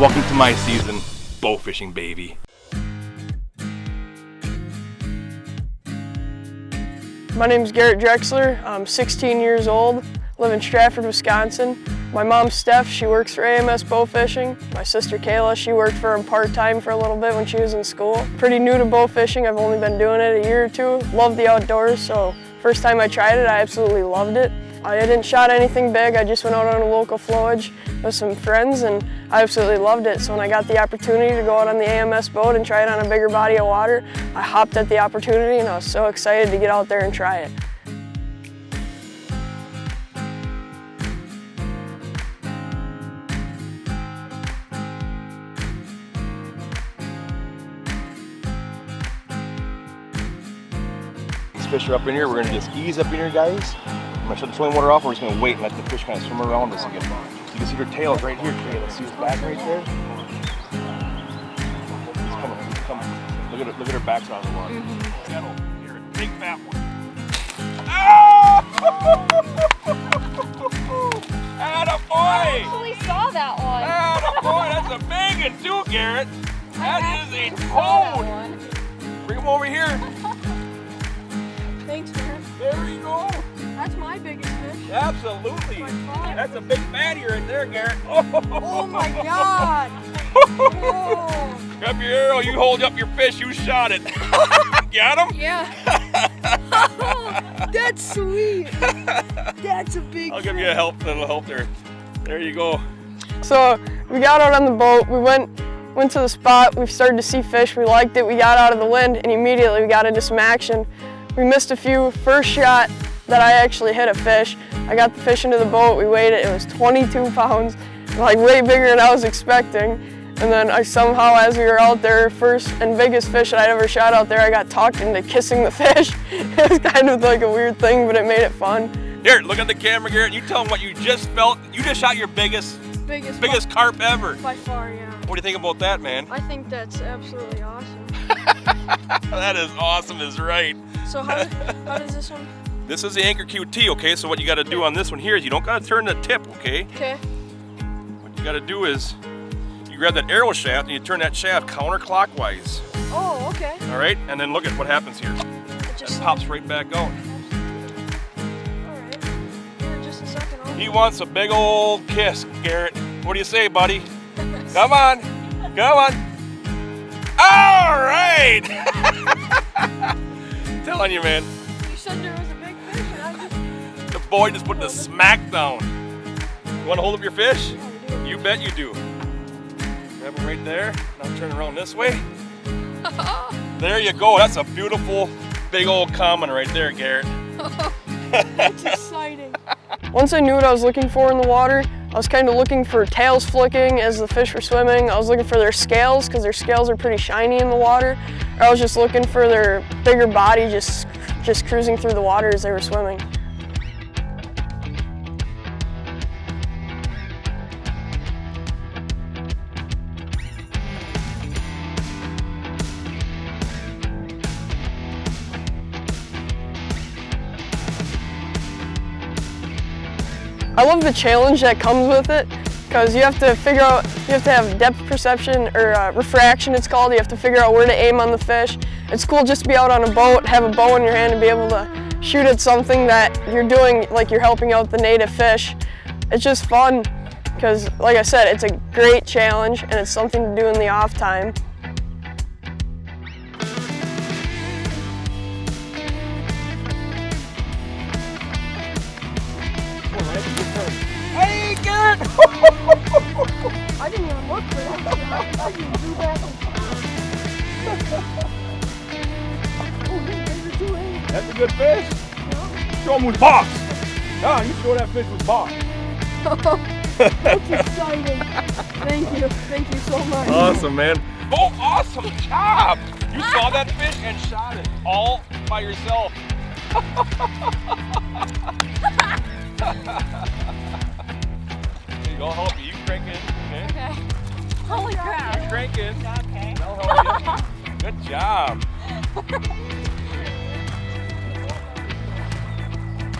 Welcome to my season, bow fishing, baby. My name is Garrett Drexler. I'm 16 years old, live in Stratford, Wisconsin. My mom, Steph, she works for AMS Bow Fishing. My sister, Kayla, she worked for him part-time for a little bit when she was in school. Pretty new to bow fishing. I've only been doing it a year or two. Love the outdoors, so first time I tried it, I absolutely loved it. I didn't shot anything big. I just went out on a local flowage with some friends, and I absolutely loved it. So when I got the opportunity to go out on the AMS boat and try it on a bigger body of water, I hopped at the opportunity, and I was so excited to get out there and try it. These fish are up in here. We're gonna just ease up in here, guys. I'm gonna shut the swimming water off. We're just gonna wait and let the fish kind of swim around us again. You can see their tails right here, Kayla. See his back right there? He's coming. Look at her backs out of the water. Settle. You're a big fat one. Oh! Attaboy! I actually saw that one. Attaboy! That's a big one too, Garrett. That is a toad. Bring him over here. Thanks, man. There you go. That's my biggest fish. Absolutely. That's a big fatty right there, Garrett. Oh my God. Grab your arrow, you hold up your fish, you shot it. Got him? Yeah. That's sweet. That's a big I'll give you a little help there. There you go. So we got out on the boat, we went to the spot, we started to see fish, we liked it, we got out of the wind, and immediately we got into some action. We missed a few. First shot that I actually hit a fish. I got the fish into the boat, we weighed it, it was 22 pounds, like way bigger than I was expecting. And then I somehow, as we were out there, first and biggest fish that I'd ever shot out there, I got talked into kissing the fish. It was kind of like a weird thing, but it made it fun. Here, look at the camera, Garrett, you tell them what you just felt. You just shot your biggest carp ever. By far, yeah. What do you think about that, man? I think that's absolutely awesome. That is awesome is right. So how does this one? This is the Anchor QT, okay? So what you gotta do on this one here is you don't gotta turn the tip, okay? Okay. What you gotta do is you grab that arrow shaft and you turn that shaft counterclockwise. Oh, okay. All right, and then look at what happens here. It just pops right back out. All right. Just a second. He wants a big old kiss, Garrett. What do you say, buddy? Come on, come on. All right. Telling you, man. You said there was a big fish, and I just... The boy just put the smack down. You want to hold up your fish? Yeah, You bet you do. Grab him right there. Now turn around this way. There you go. That's a beautiful, big old common right there, Garrett. That's exciting. Once I knew what I was looking for in the water, I was kind of looking for tails flicking as the fish were swimming. I was looking for their scales, because their scales are pretty shiny in the water. Or I was just looking for their bigger body just cruising through the water as they were swimming. I love the challenge that comes with it, because you have to have depth perception, or refraction it's called. You have to figure out where to aim on the fish. It's cool just to be out on a boat, have a bow in your hand, and be able to shoot at something that you're doing, like you're helping out the native fish. It's just fun, because like I said, it's a great challenge, and it's something to do in the off time. Hey, Garrett! I didn't even look for that. I just drew back and That's a good fish. Show him who's boss. Nah, you show that fish who's boss. That's exciting. Thank you so much. Awesome, man. Oh, awesome job. You saw that fish and shot it all by yourself. I'll help you. You crank in, okay? Okay. Holy crap. You crank in. Okay. I'll help you. Good job.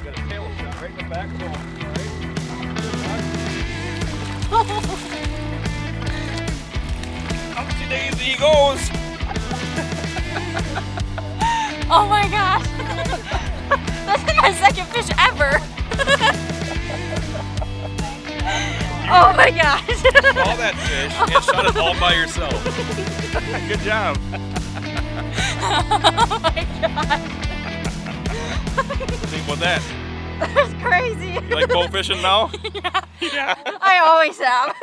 Got a tail shot right in the back. So, all right. he goes. Oh my gosh. This is my second fish ever. Oh my gosh. Saw that fish and shot it all by yourself. Good job. Oh my gosh. Think about that. That's crazy. You like bow fishing now? Yeah. I always have.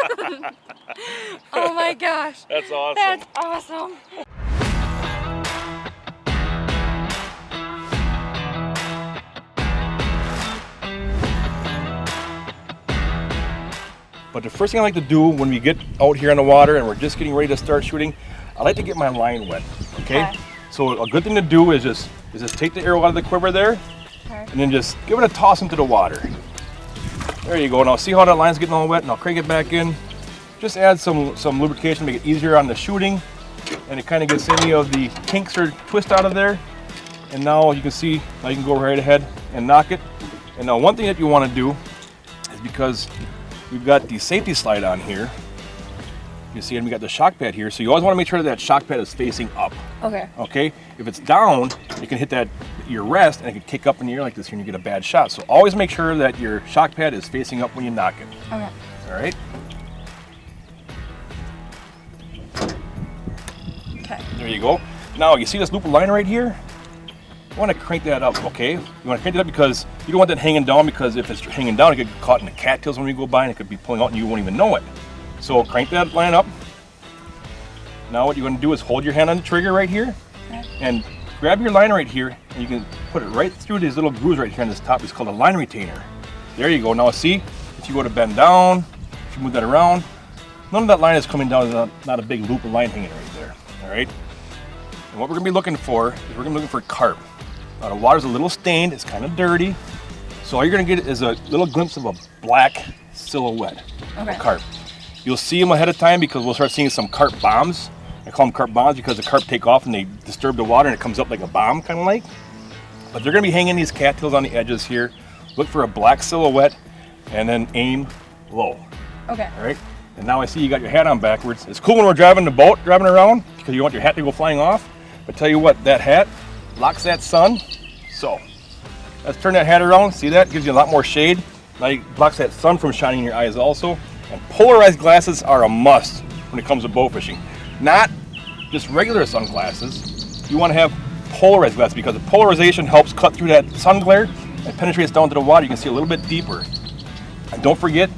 Oh my gosh. That's awesome. That's awesome. But the first thing I like to do when we get out here on the water and we're just getting ready to start shooting, I like to get my line wet, okay? So a good thing to do is just take the arrow out of the quiver there, and then just give it a toss into the water. There you go. Now see how that line's getting all wet, and I'll crank it back in. Just add some lubrication to make it easier on the shooting, and it kind of gets any of the kinks or twist out of there. And now you can see, now you can go right ahead and knock it. And now one thing that you want to do is, because we've got the safety slide on here, you see, and we got the shock pad here, so you always want to make sure that shock pad is facing up. Okay. Okay? If it's down, you can hit your rest and it can kick up in the air like this here and you get a bad shot. So always make sure that your shock pad is facing up when you knock it. Okay. All right? Okay. There you go. Now, you see this loop of line right here? You want to crank that up, okay? You want to crank it up because you don't want that hanging down, because if it's hanging down, it could get caught in the cattails when we go by and it could be pulling out and you won't even know it. So crank that line up. Now what you're going to do is hold your hand on the trigger right here, and grab your line right here, and you can put it right through these little grooves right here on this top. It's called a line retainer. There you go. Now see, if you go to bend down, if you move that around, none of that line is coming down. There's not a big loop of line hanging right there. All right. And what we're going to be looking for is we're going to be looking for carp. Now the water's a little stained. It's kind of dirty. So all you're going to get is a little glimpse of a black silhouette of carp. You'll see them ahead of time because we'll start seeing some carp bombs. I call them carp bombs because the carp take off and they disturb the water and it comes up like a bomb, kind of like. But they're going to be hanging these cattails on the edges here. Look for a black silhouette and then aim low. Okay. All right. And now I see you got your hat on backwards. It's cool when we're driving the boat, driving around, because you want your hat to go flying off. But tell you what, that hat blocks that sun. So let's turn that hat around. See that? Gives you a lot more shade. Now it blocks that sun from shining in your eyes also. And polarized glasses are a must when it comes to bow fishing. Not just regular sunglasses. You want to have polarized glasses because the polarization helps cut through that sun glare and penetrates down to the water. You can see a little bit deeper. And don't forget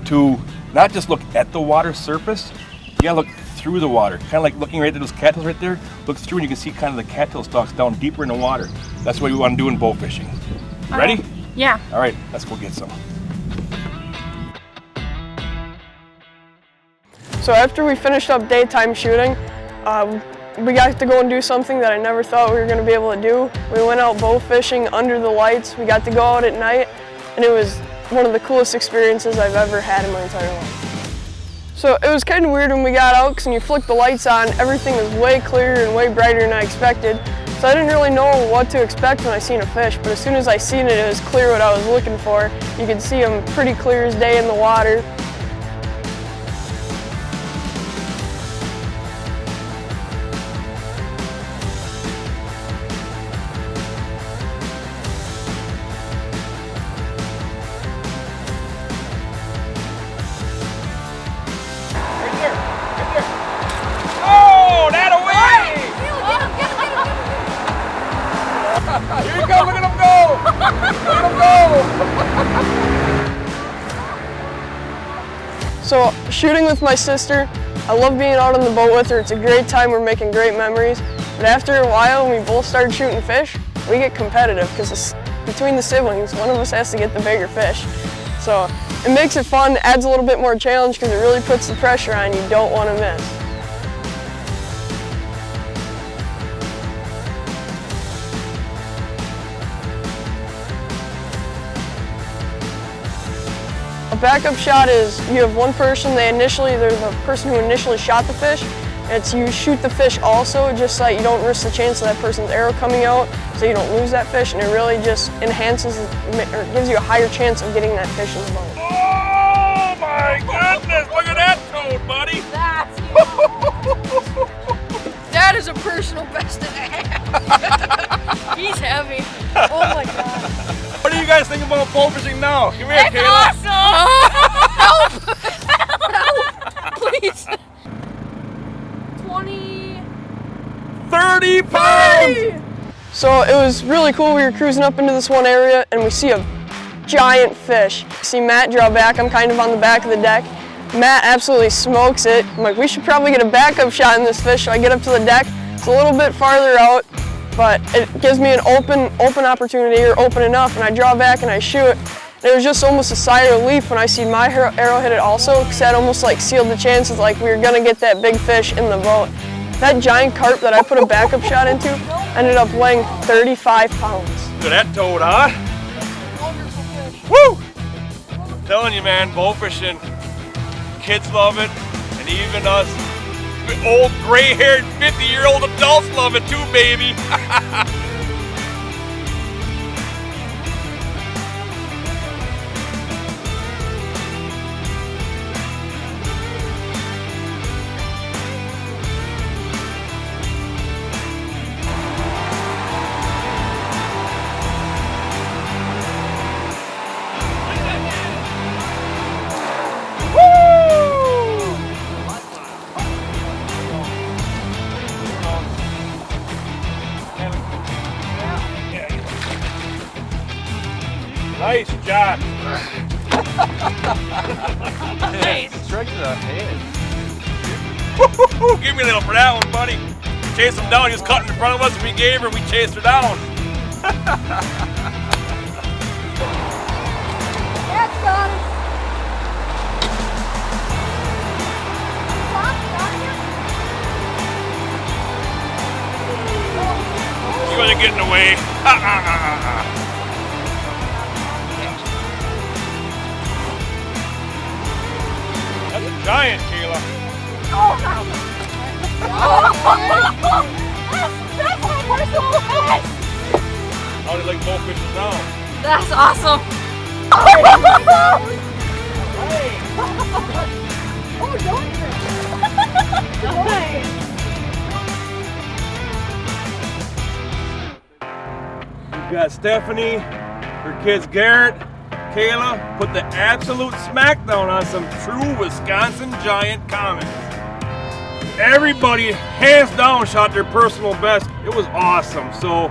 to not just look at the water surface, you gotta look through the water. Kind of like looking right at those cattails right there. Look through and you can see kind of the cattail stalks down deeper in the water. That's what we want to do in bow fishing. Ready? Yeah. All right, let's go get some. So after we finished up daytime shooting, we got to go and do something that I never thought we were going to be able to do. We went out bow fishing under the lights. We got to go out at night, and it was one of the coolest experiences I've ever had in my entire life. So it was kind of weird when we got out, because when you flick the lights on, everything was way clearer and way brighter than I expected. So I didn't really know what to expect when I seen a fish, but as soon as I seen it, it was clear what I was looking for. You could see them pretty clear as day in the water. Oh, that away! Here you go, look at him go! Look at him go! So shooting with my sister, I love being out on the boat with her. It's a great time, we're making great memories. But after a while, when we both started shooting fish, we get competitive because between the siblings, one of us has to get the bigger fish. So it makes it fun, adds a little bit more challenge because it really puts the pressure on you don't want to miss. A backup shot is you have one person, they're the person who initially shot the fish. It's you shoot the fish also, just so that you don't risk the chance of that person's arrow coming out, so you don't lose that fish, and it really just enhances or gives you a higher chance of getting that fish in the boat. Oh my goodness, look at that toad, buddy! That's a personal best and a half. He's heavy. Oh my God. What do you guys think about bow fishing now? Come here, That's Kayla. awesome! Help, please. 20. 30 pounds! So it was really cool. We were cruising up into this one area and we see a giant fish. See Matt draw back. I'm kind of on the back of the deck. Matt absolutely smokes it. I'm like, we should probably get a backup shot in this fish. So I get up to the deck. It's a little bit farther out, but it gives me an open opportunity, or open enough, and I draw back and I shoot. And it was just almost a sigh of relief when I seen my arrow hit it also, because that almost like sealed the chances, like we were gonna get that big fish in the boat. That giant carp that I put a backup shot into ended up weighing 35 pounds. Look at that toad, huh? Woo! I'm telling you, man, bow fishing. Kids love it, and even us old gray-haired 50-year-old adults love it too, baby. Nice job. Nice. Strike to the head. Give me a little for that one, buddy. We chased him down. He was cutting in front of us, and we gave her. We chased her down. That's got it. She wasn't getting away. That's a giant, Kayla. That's my personal best. How do you like bow fishing now? That's awesome. We've got Stephanie, her kids Garrett, Kayla, put the absolute smackdown on some true Wisconsin giant commons. Everybody, hands down, shot their personal best. It was awesome. So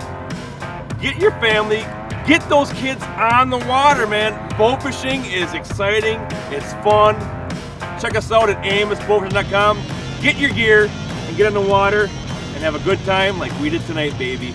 get your family, get those kids on the water, man. Bow fishing is exciting, it's fun. Check us out at amosbowfishing.com. Get your gear and get on the water and have a good time like we did tonight, baby.